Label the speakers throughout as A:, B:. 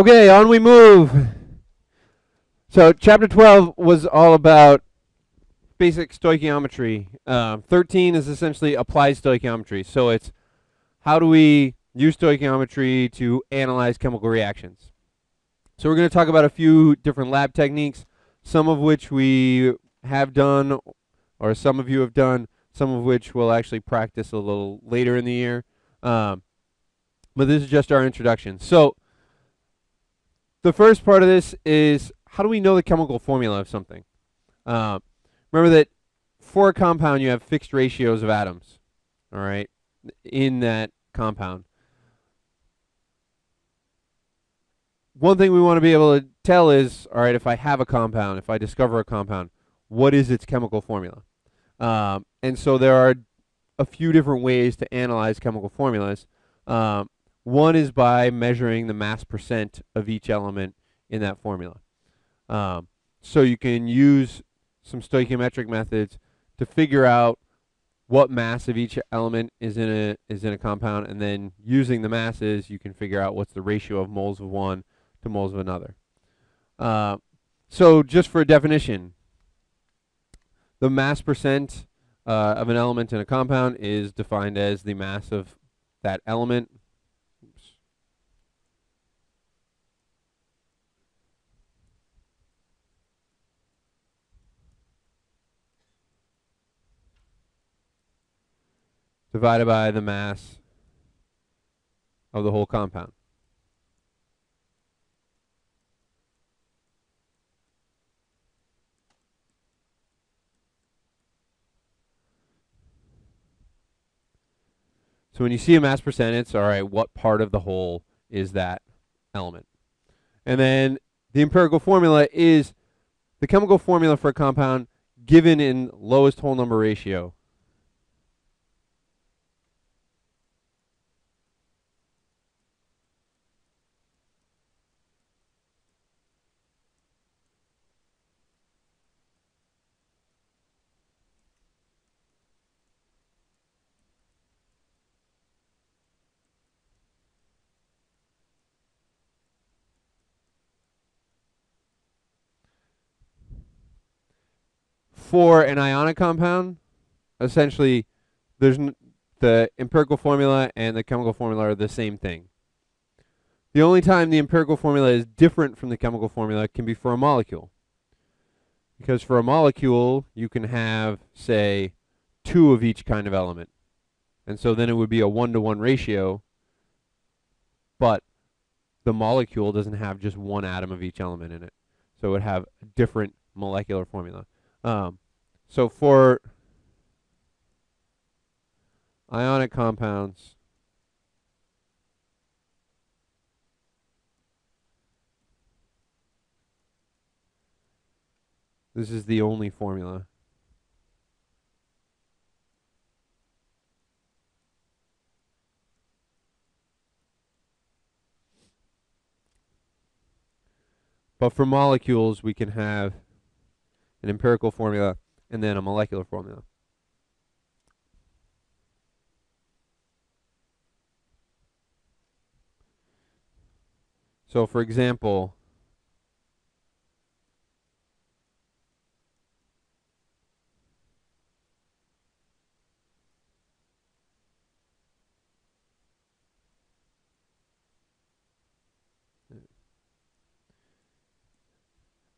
A: Okay, on we move. So chapter 12 was all about basic stoichiometry. 13 is essentially applied stoichiometry. So it's how do we use stoichiometry to analyze chemical reactions. So we're going to talk about a few different lab techniques, some of which we have done, or some of you have done, some of which we'll actually practice a little later in the year. But this is just our introduction. So the first part of this is how do we know the chemical formula of something? Remember that for a compound you have fixed ratios of atoms, all right, in that compound. One thing we want to be able to tell is, all right, if I have a compound, if I discover a compound, what is its chemical formula? And so there are a few different ways to analyze chemical formulas. One is by measuring the mass percent of each element in that formula. So you can use some stoichiometric methods to figure out what mass of each element is in a compound, and then using the masses, you can figure out what's the ratio of moles of one to moles of another. So just for a definition, the mass percent of an element in a compound is defined as the mass of that element. Oops. Divided by the mass of the whole compound. So when you see a mass percent, it's all right, what part of the whole is that element? And then the empirical formula is the chemical formula for a compound given in lowest whole number ratio. For an ionic compound, essentially, the empirical formula and the chemical formula are the same thing. The only time the empirical formula is different from the chemical formula can be for a molecule. Because for a molecule, you can have, say, 2 of each kind of element. And so then it would be a 1-to-1 ratio, but the molecule doesn't have just one atom of each element in it. So it would have a different molecular formula. So for ionic compounds, this is the only formula. But for molecules, we can have an empirical formula and then a molecular formula. So for example,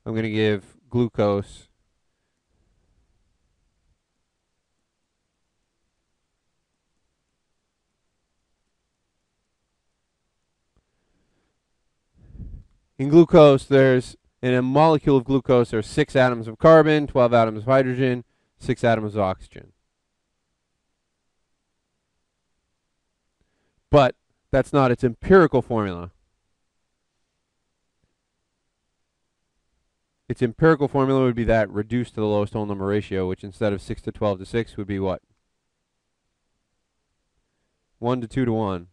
A: I'm going to give glucose in glucose, in a molecule of glucose, there's 6 atoms of carbon, 12 atoms of hydrogen, 6 atoms of oxygen. But that's not its empirical formula. Its empirical formula would be that reduced to the lowest whole number ratio, which instead of 6 to 12 to 6 would be what? 1 to 2 to 1.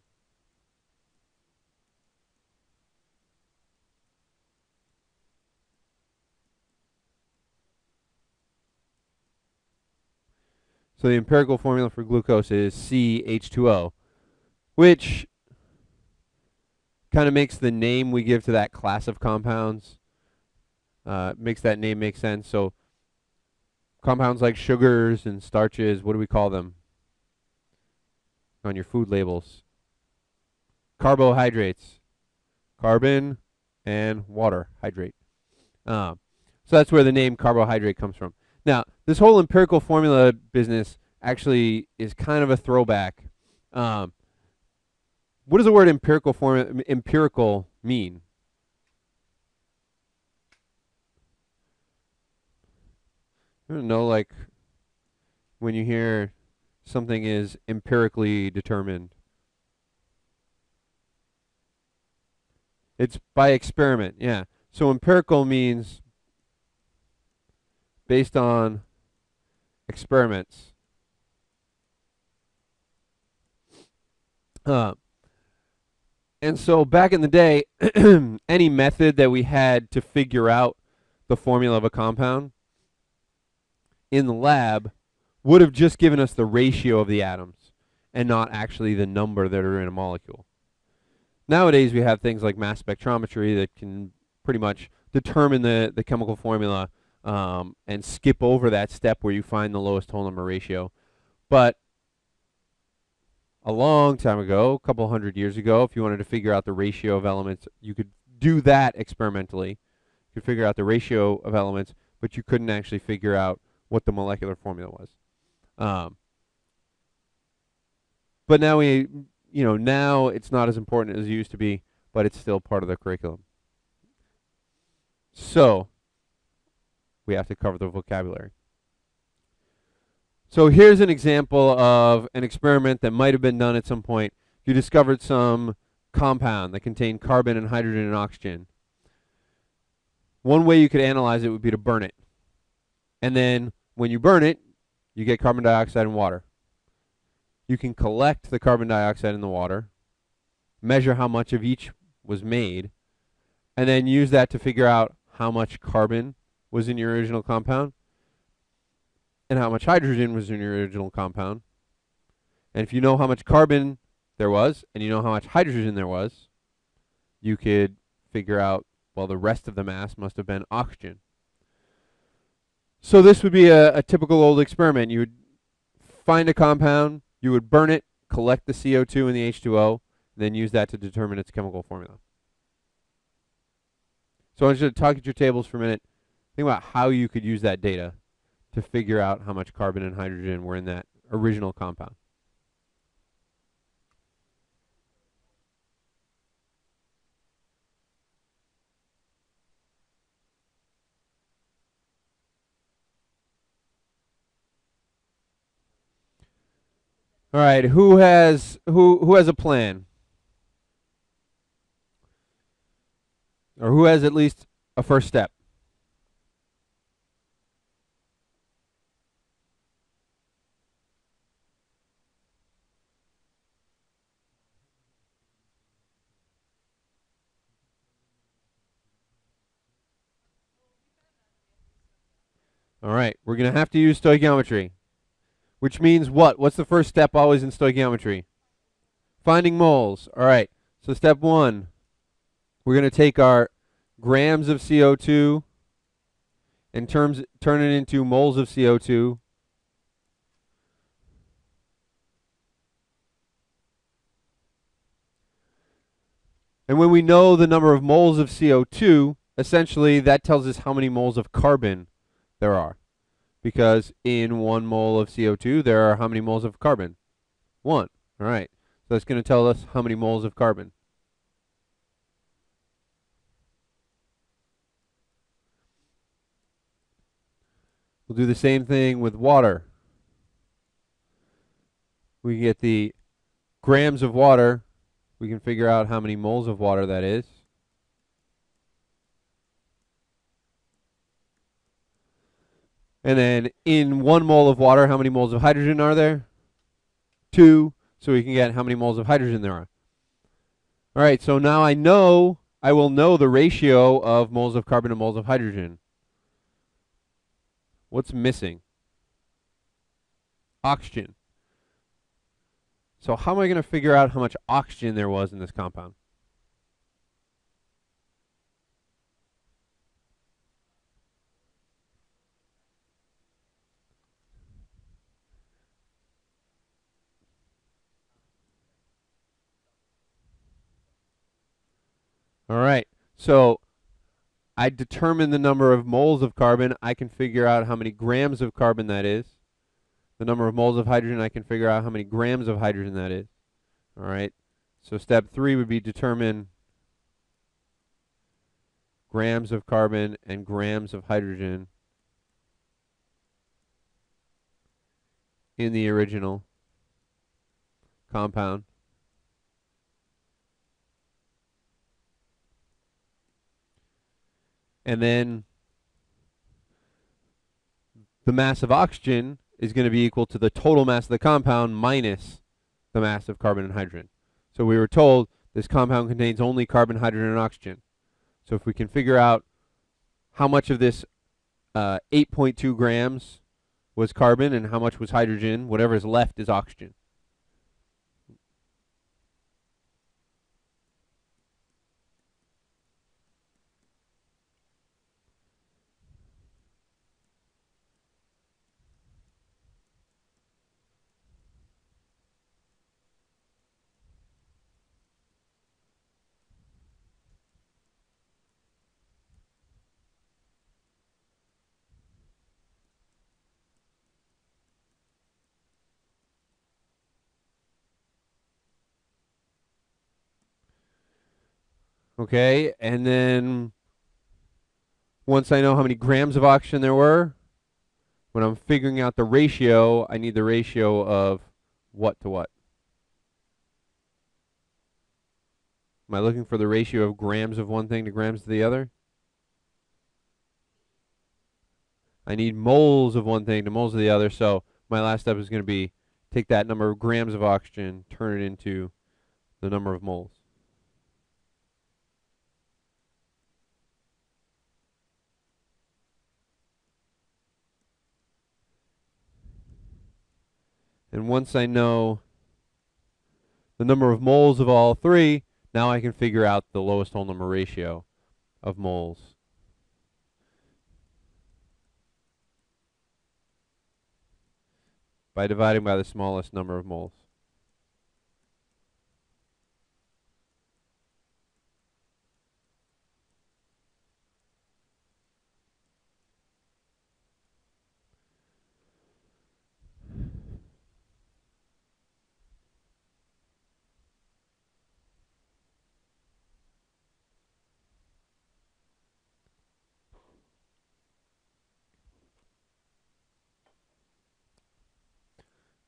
A: So the empirical formula for glucose is CH2O, which kind of makes the name we give to that class of compounds, makes that name make sense. So compounds like sugars and starches, what do we call them on your food labels? Carbohydrates. Carbon and water, hydrate. So that's where the name carbohydrate comes from. Now, this whole empirical formula business actually is kind of a throwback. What does the word empirical mean? I don't know, like when you hear something is empirically determined. It's by experiment, yeah. So empirical means based on experiments. And so back in the day, any method that we had to figure out the formula of a compound in the lab would have just given us the ratio of the atoms and not actually the number that are in a molecule. Nowadays, we have things like mass spectrometry that can pretty much determine the chemical formula and skip over that step where you find the lowest whole number ratio. But a long time ago, a couple hundred years ago, if you wanted to figure out the ratio of elements, you could do that experimentally. You could figure out the ratio of elements, but you couldn't actually figure out what the molecular formula was. But now now it's not as important as it used to be, but it's still part of the curriculum. So we have to cover the vocabulary. So here's an example of an experiment that might have been done at some point. You discovered some compound that contained carbon and hydrogen and oxygen. One way you could analyze it would be to burn it. And then when you burn it, you get carbon dioxide and water. You can collect the carbon dioxide in the water, measure how much of each was made, and then use that to figure out how much carbon was in your original compound and how much hydrogen was in your original compound. And if you know how much carbon there was and you know how much hydrogen there was, you could figure out, well, the rest of the mass must have been oxygen. So this would be a typical old experiment. You would find a compound, you would burn it, collect the CO2 and the H2O, then use that to determine its chemical formula. So I want you to talk at your tables for a minute. Think about how you could use that data to figure out how much carbon and hydrogen were in that original compound. All right, who has a plan? Or who has at least a first step? All right, we're going to have to use stoichiometry, which means what? What's the first step always in stoichiometry? Finding moles. All right, so step one, we're going to take our grams of CO2 and turn it into moles of CO2. And when we know the number of moles of CO2, essentially that tells us how many moles of carbon there are. Because in 1 mole of CO2, there are how many moles of carbon? 1. All right. So that's going to tell us how many moles of carbon. We'll do the same thing with water. We get the grams of water. We can figure out how many moles of water that is. And then in 1 mole of water, how many moles of hydrogen are there? 2. So we can get how many moles of hydrogen there are. All right, so now I will know the ratio of moles of carbon to moles of hydrogen. What's missing? Oxygen. So how am I going to figure out how much oxygen there was in this compound? All right. So I determine the number of moles of carbon. I can figure out how many grams of carbon that is. The number of moles of hydrogen, I can figure out how many grams of hydrogen that is. All right. So step 3 would be determine grams of carbon and grams of hydrogen in the original compound. And then the mass of oxygen is going to be equal to the total mass of the compound minus the mass of carbon and hydrogen. So we were told this compound contains only carbon, hydrogen, and oxygen. So if we can figure out how much of this 8.2 grams was carbon and how much was hydrogen, whatever is left is oxygen. Okay, and then once I know how many grams of oxygen there were, when I'm figuring out the ratio, I need the ratio of what to what? Am I looking for the ratio of grams of one thing to grams of the other? I need moles of one thing to moles of the other, so my last step is going to be take that number of grams of oxygen, turn it into the number of moles. And once I know the number of moles of all three, now I can figure out the lowest whole number ratio of moles. By dividing by the smallest number of moles.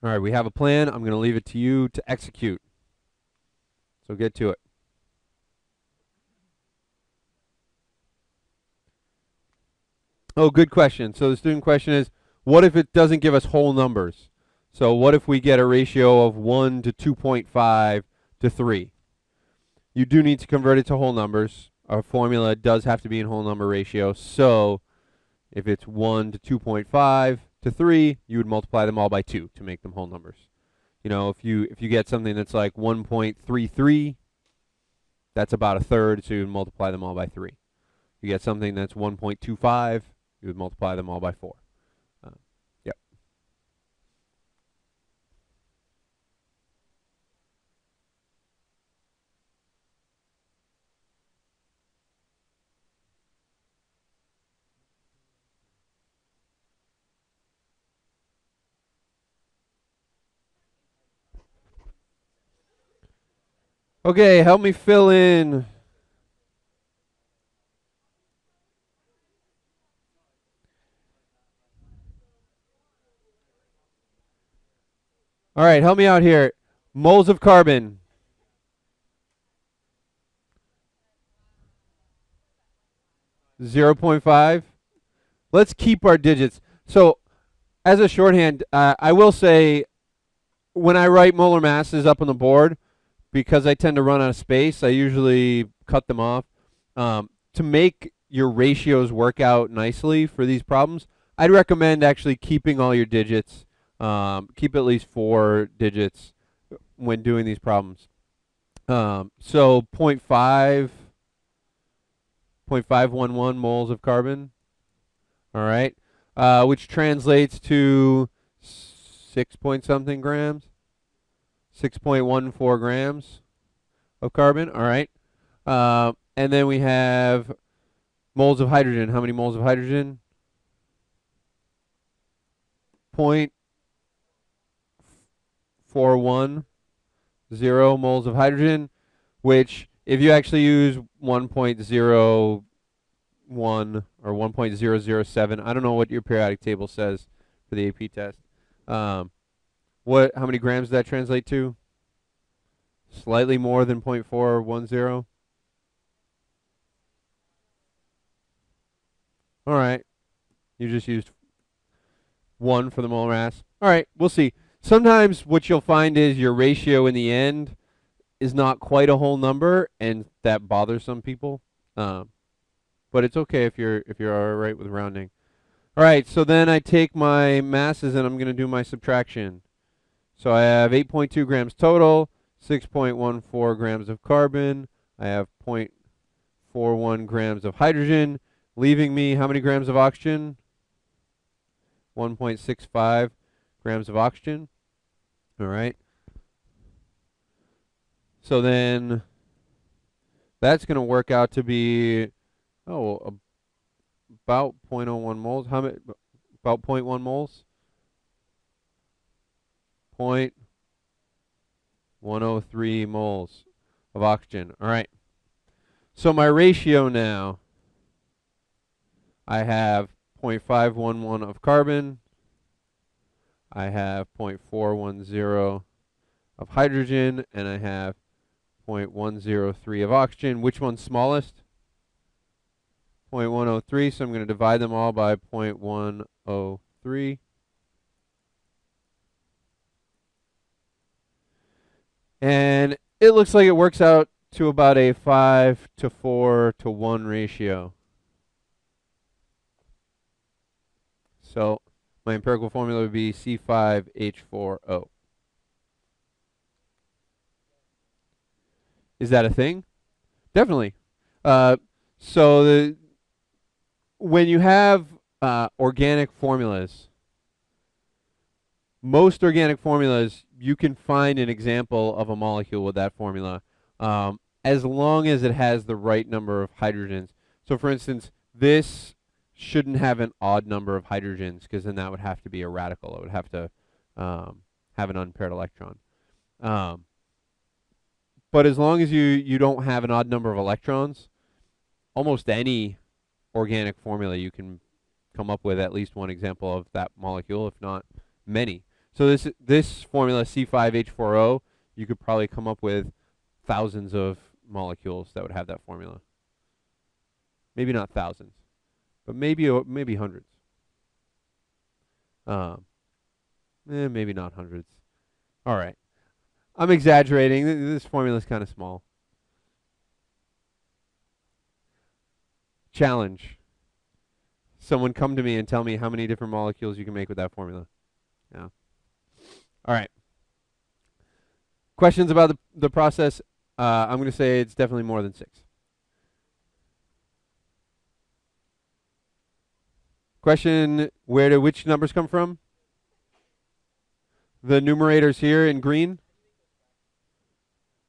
A: All right, we have a plan. I'm going to leave it to you to execute. So get to it. Oh, good question. So the student question is, what if it doesn't give us whole numbers? So what if we get a ratio of 1 to 2.5 to 3? You do need to convert it to whole numbers. Our formula does have to be in whole number ratio. So if it's 1 to 2.5 to 3, you would multiply them all by 2 to make them whole numbers. You know, if you get something that's like 1.33, that's about a third, so you would multiply them all by 3. You get something that's 1.25, you would multiply them all by 4. Yep. Okay, help me fill in. All right, help me out here. Moles of carbon. 0.5. Let's keep our digits. So as a shorthand, I will say when I write molar masses up on the board, because I tend to run out of space, I usually cut them off. To make your ratios work out nicely for these problems, I'd recommend actually keeping all your digits. Keep at least 4 digits when doing these problems. So 0.511 moles of carbon, all right, which translates to 6 point something grams, 6.14 grams of carbon, all right. And then we have moles of hydrogen. How many moles of hydrogen? 0.410 moles of hydrogen, which if you actually use 1.01 or 1.007, I don't know what your periodic table says for the AP test. How many grams does that translate to? Slightly more than 0.410. All right. You just used 1 for the molar mass. All right, we'll see. Sometimes what you'll find is your ratio in the end is not quite a whole number, and that bothers some people. But it's okay if you're all right with rounding. All right, so then I take my masses and I'm going to do my subtraction. So I have 8.2 grams total, 6.14 grams of carbon. I have 0.41 grams of hydrogen, leaving me how many grams of oxygen? 1.65 grams of oxygen. All right. So then that's going to work out to be, about 0.01 moles. How many? About 0.1 moles. 0.103 moles of oxygen. All right. So my ratio now, I have 0.511 of carbon. I have 0.410 of hydrogen, and I have 0.103 of oxygen. Which one's smallest? 0.103, so I'm going to divide them all by 0.103. And it looks like it works out to about a 5 to 4 to 1 ratio. So my empirical formula would be C5H4O. Is that a thing? Definitely. So when you have organic formulas, most organic formulas, you can find an example of a molecule with that formula, as long as it has the right number of hydrogens. So for instance, this shouldn't have an odd number of hydrogens, because then that would have to be a radical. It would have to have an unpaired electron. But as long as you don't have an odd number of electrons, almost any organic formula you can come up with at least one example of that molecule, if not many. So this formula C5H4O, you could probably come up with thousands of molecules that would have that formula. Maybe not thousands, but maybe hundreds. Maybe not hundreds. All right. I'm exaggerating. This formula is kind of small. Challenge. Someone come to me and tell me how many different molecules you can make with that formula. Yeah. All right. Questions about the process? I'm going to say it's definitely more than 6. Question, where do which numbers come from? The numerators here in green?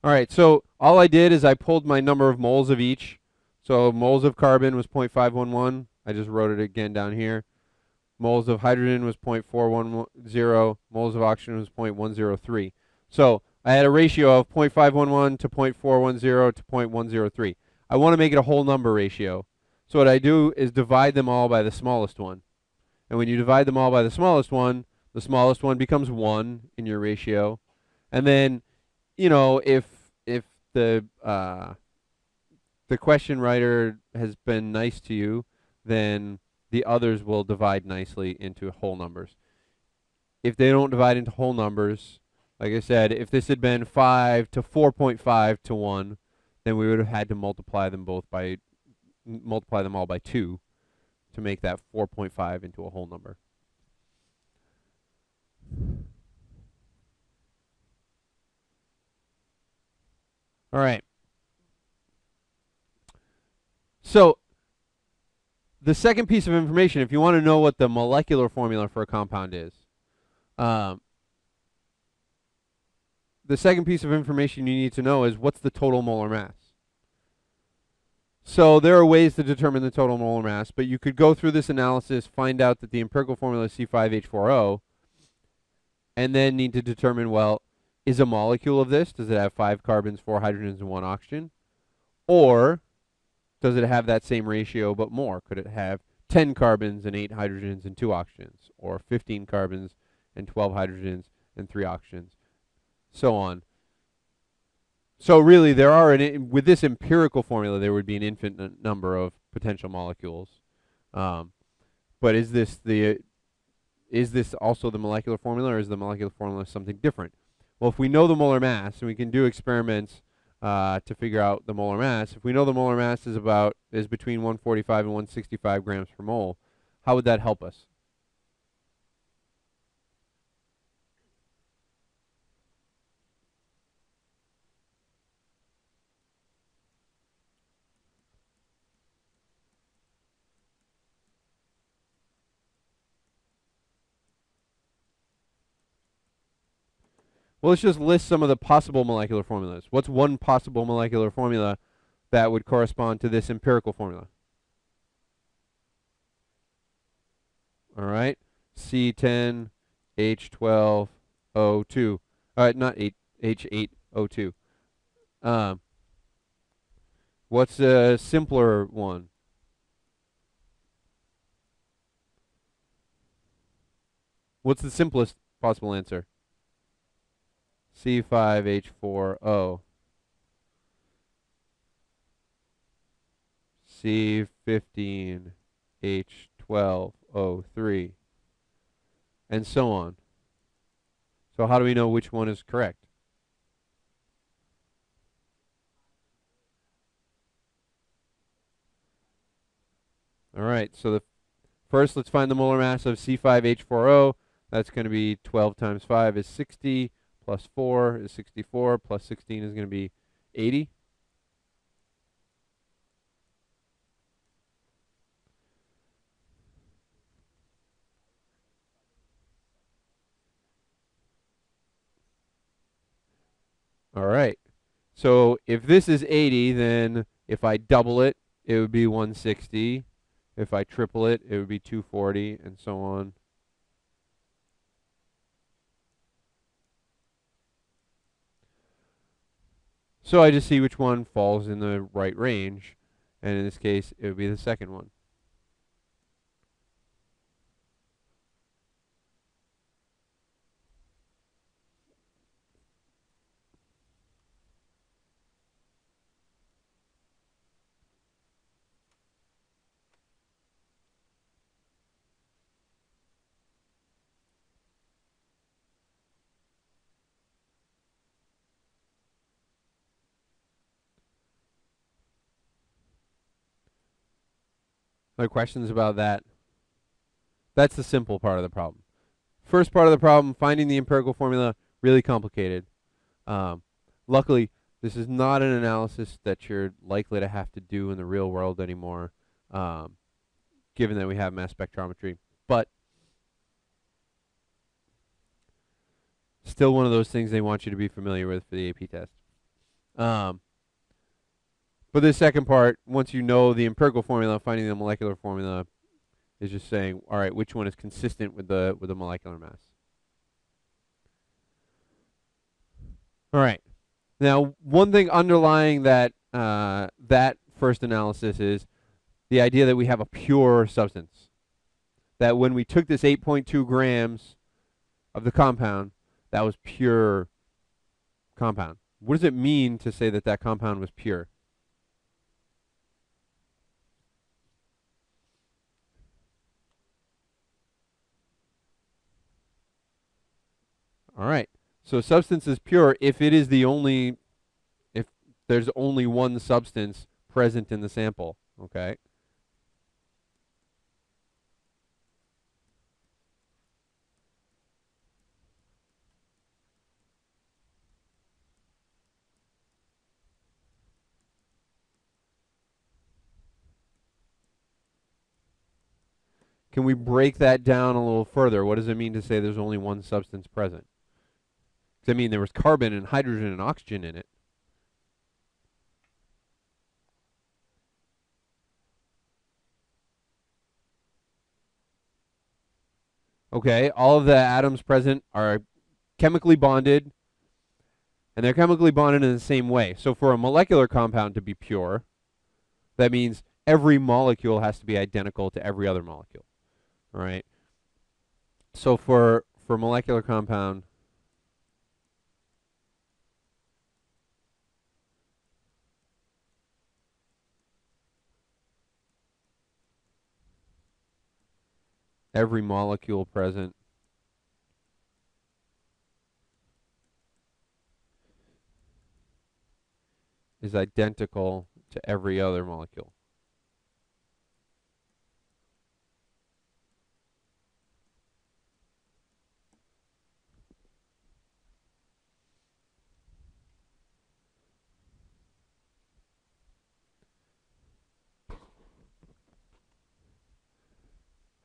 A: All right, so all I did is I pulled my number of moles of each. So moles of carbon was 0.511. I just wrote it again down here. Moles of hydrogen was 0.410. Moles of oxygen was 0.103. So I had a ratio of 0.511 to 0.410 to 0.103. I want to make it a whole number ratio. So what I do is divide them all by the smallest one. And when you divide them all by the smallest one becomes 1 in your ratio. And then, you know, if the question writer has been nice to you, then the others will divide nicely into whole numbers. If they don't divide into whole numbers, like I said, if this had been 5 to 4.5 to 1, then we would have had to multiply them all by 2 to make that 4.5 into a whole number. All right. So the second piece of information, if you want to know what the molecular formula for a compound is, the second piece of information you need to know is what's the total molar mass. So there are ways to determine the total molar mass, but you could go through this analysis, find out that the empirical formula is C5H4O, and then need to determine, well, is a molecule of this, does it have 5 carbons, 4 hydrogens, and 1 oxygen? Or does it have that same ratio but more? Could it have 10 carbons and 8 hydrogens and 2 oxygens? Or 15 carbons and 12 hydrogens and 3 oxygens? So on. So really, there are, with this empirical formula, there would be an infinite number of potential molecules. But is this also the molecular formula, or is the molecular formula something different? Well, if we know the molar mass, and we can do experiments to figure out the molar mass, if we know the molar mass is between 145 and 165 grams per mole, how would that help us? Well, let's just list some of the possible molecular formulas. What's one possible molecular formula that would correspond to this empirical formula? All right, C10H12O2. Not H8O2. What's a simpler one? What's the simplest possible answer? C5H4O. C15H12O3. And so on. So how do we know which one is correct? All right, so first let's find the molar mass of C5H4O. That's going to be 12 times 5 is 60, plus 4 is 64, plus 16 is going to be 80. All right. So if this is 80, then if I double it, it would be 160. If I triple it, it would be 240, and so on. So I just see which one falls in the right range, and in this case, it would be the second one. Other questions about that? That's the simple part of the problem. First part of the problem, finding the empirical formula, really complicated. Luckily, this is not an analysis that you're likely to have to do in the real world anymore, given that we have mass spectrometry. But still one of those things they want you to be familiar with for the AP test. But this second part, once you know the empirical formula, finding the molecular formula is just saying, all right, which one is consistent with the molecular mass. All right. Now, one thing underlying that that first analysis is the idea that we have a pure substance. That when we took this 8.2 grams of the compound, that was pure compound. What does it mean to say that that compound was pure? All right. So substance is pure if it is if there's only one substance present in the sample. Okay. Can we break that down a little further? What does it mean to say there's only one substance present? Because I mean there was carbon and hydrogen and oxygen in it. Okay, all of the atoms present are chemically bonded, and they're chemically bonded in the same way. So for a molecular compound to be pure, that means every molecule has to be identical to every other molecule. All right. So for molecular compound, every molecule present is identical to every other molecule.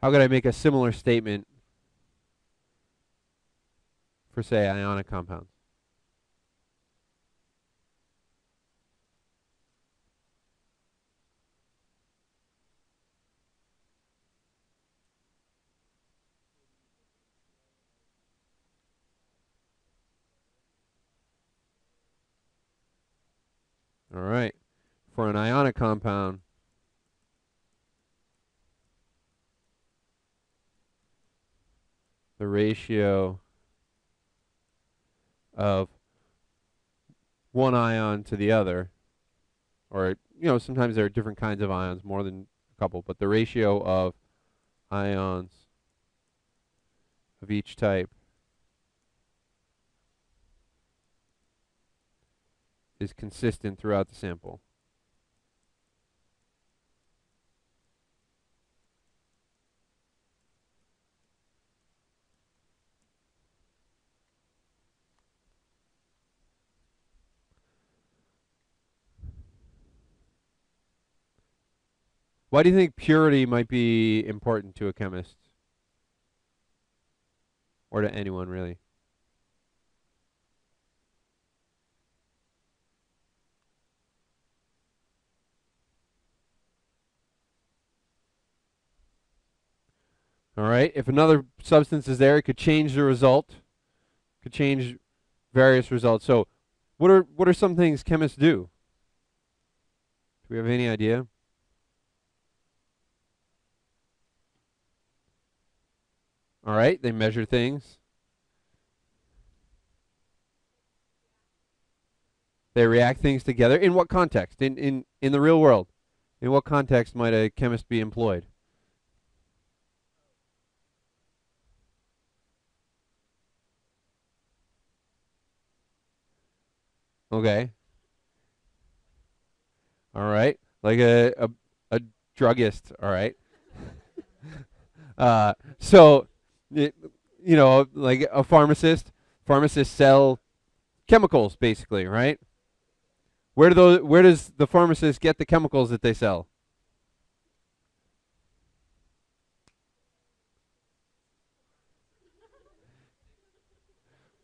A: How could I make a similar statement for, say, ionic compounds? All right. For an ionic compound, the ratio of one ion to the other, or sometimes there are different kinds of ions, more than a couple, but the ratio of ions of each type is consistent throughout the sample. Why do you think purity might be important to a chemist? Or to anyone, really? All right. If another substance is there, it could change the result. Could change various results. So, what are some things chemists do? Do we have any idea? All right. They measure things. They react things together. In what context? In the real world. In what context might a chemist be employed? Okay. All right. Like a druggist. All right. So, like a pharmacist. Pharmacists sell chemicals, basically, right? Where does the pharmacist get the chemicals that they sell?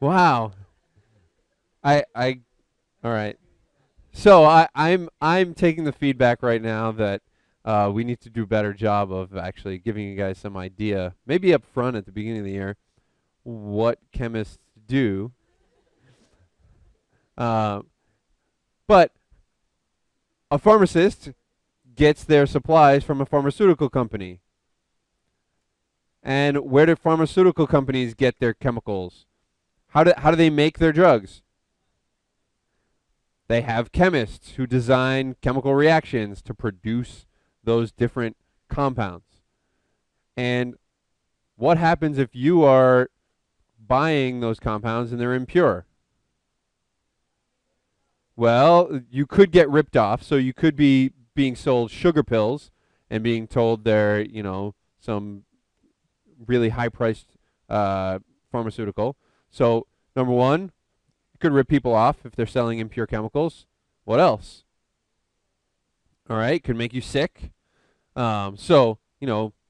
A: Wow. I all right. So I'm taking the feedback right now that we need to do a better job of actually giving you guys some idea, maybe up front at the beginning of the year, what chemists do. Uh, but a pharmacist gets their supplies from a pharmaceutical company. And where do pharmaceutical companies get their chemicals? How do they make their drugs? They have chemists who design chemical reactions to produce those different compounds. And what happens if you are buying those compounds and they're impure? Well, you could get ripped off, so you could be being sold sugar pills and being told they're, some really high-priced pharmaceutical. So, number one, you could rip people off if they're selling impure chemicals. What else? All right, could make you sick. So,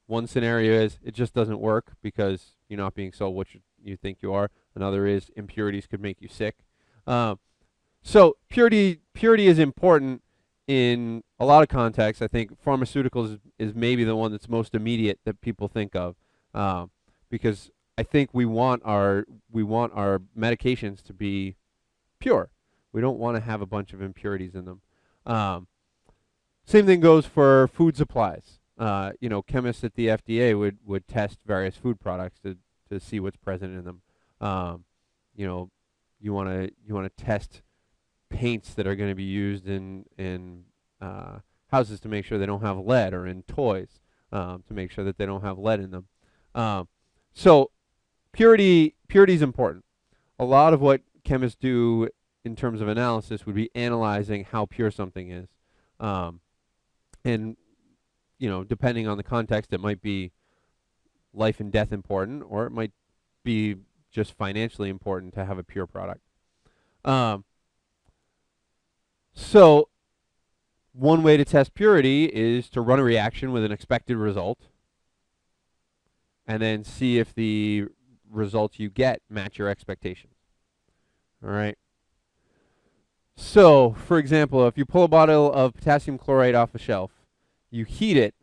A: one scenario is it just doesn't work because you're not being sold what you think you are. Another is impurities could make you sick. So purity is important in a lot of contexts. I think pharmaceuticals is maybe the one that's most immediate that people think of. because I think we want our medications to be pure. We don't want to have a bunch of impurities in them. Um, Same thing goes for food supplies. Chemists at the FDA would test various food products to see what's present in them. Um, you know, you want to test paints that are going to be used in houses to make sure they don't have lead, or in toys to make sure that they don't have lead in them. Um, so purity is important. A lot of what chemists do in terms of analysis would be analyzing how pure something is. Um, and depending on the context, it might be life and death important, or it might be just financially important to have a pure product. So one way to test purity is to run a reaction with an expected result, and then see if the results you get match your expectations. All right. So, for example, if you pull a bottle of potassium chloride off a shelf, you heat it,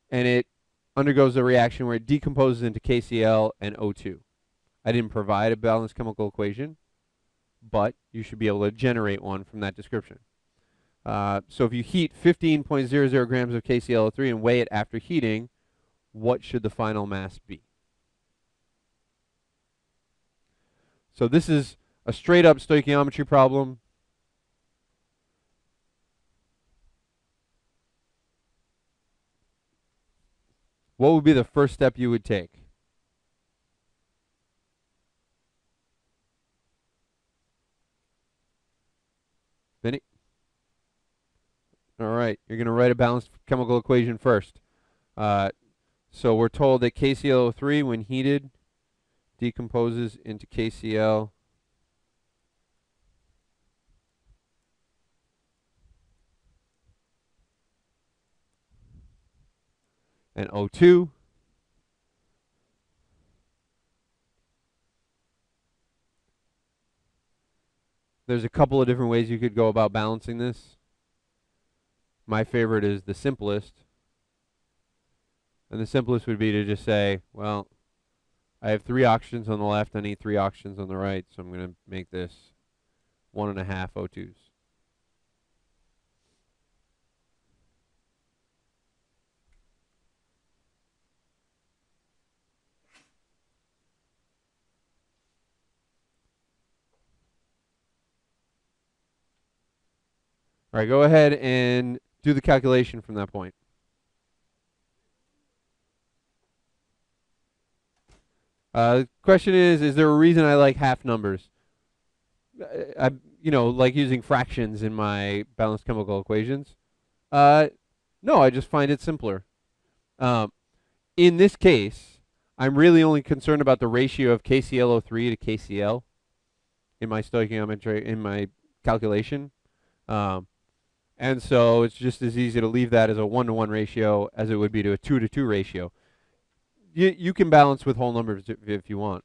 A: and it undergoes a reaction where it decomposes into KCl and O2. I didn't provide a balanced chemical equation, but you should be able to generate one from that description. So if you heat 15.00 grams of KClO3 and weigh it after heating, what should the final mass be? So this is a straight up stoichiometry problem. What would be the first step you would take? Vinny? All right, you're going to write a balanced chemical equation first. So we're told that KClO3, when heated, decomposes into KCl and O2. There's a couple of different ways you could go about balancing this. My favorite is the simplest. And the simplest would be to just say, well, I have 3 oxygens on the left, I need 3 oxygens on the right, so I'm going to make this 1.5 O2s. All right, go ahead and do the calculation from that point. The question is there a reason I like half numbers? Like using fractions in my balanced chemical equations. No, I just find it simpler. In this case, I'm really only concerned about the ratio of KClO3 to KCl in my stoichiometry, in my calculation. And so it's just as easy to leave that as a 1-to-1 ratio as it would be to a 2-to-2 ratio. You can balance with whole numbers if you want.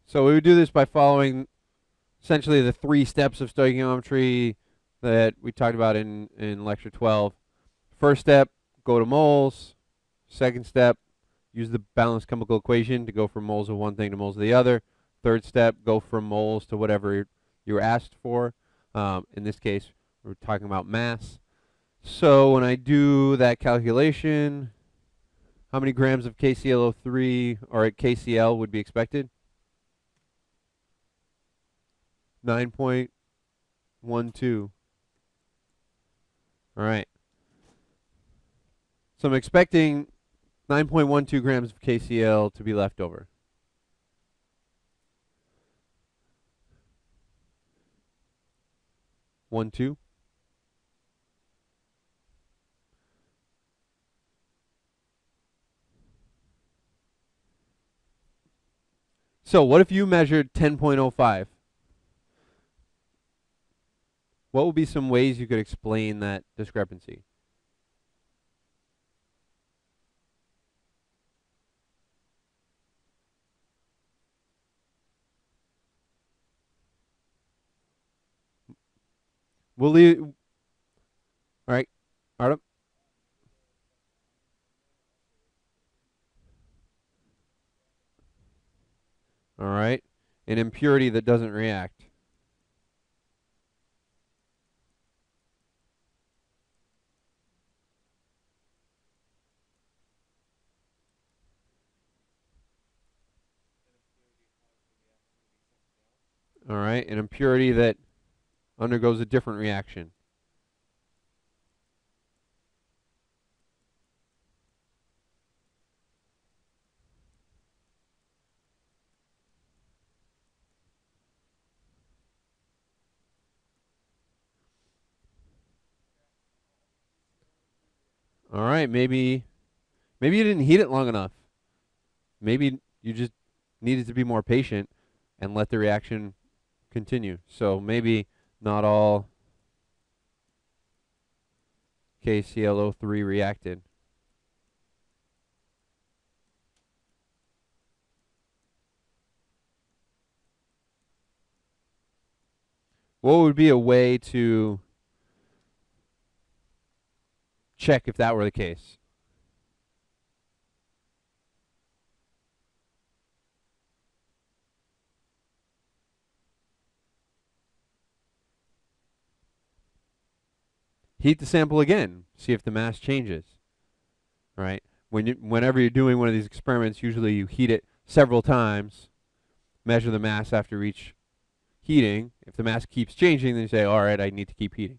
A: So we would do this by following essentially the 3 steps of stoichiometry that we talked about in lecture 12. First step, go to moles. Second step, use the balanced chemical equation to go from moles of one thing to moles of the other. Third step, go from moles to whatever you were asked for. In this case, we're talking about mass. So when I do that calculation, how many grams of KClO3 or KCl would be expected? 9.12. All right. So I'm expecting 9.12 grams of KCl to be left over. One, two. So what if you measured 10.05? What would be some ways you could explain that discrepancy? We'll leave. All right, Artem. All right, an impurity that doesn't react. All right, an impurity that undergoes a different reaction. All right, maybe you didn't heat it long enough. Maybe you just needed to be more patient and let the reaction continue. So maybe not all KClO3 reacted. What would be a way to check if that were the case? Heat the sample again, see if the mass changes. Right? Whenever you're doing one of these experiments, usually you heat it several times, measure the mass after each heating. If the mass keeps changing, then you say, all right, I need to keep heating.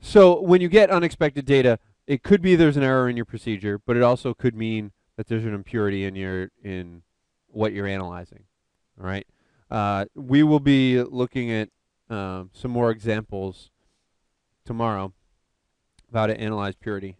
A: So when you get unexpected data, it could be there's an error in your procedure, but it also could mean that there's an impurity in what you're analyzing. All right. We will be looking at some more examples tomorrow of how to analyze purity.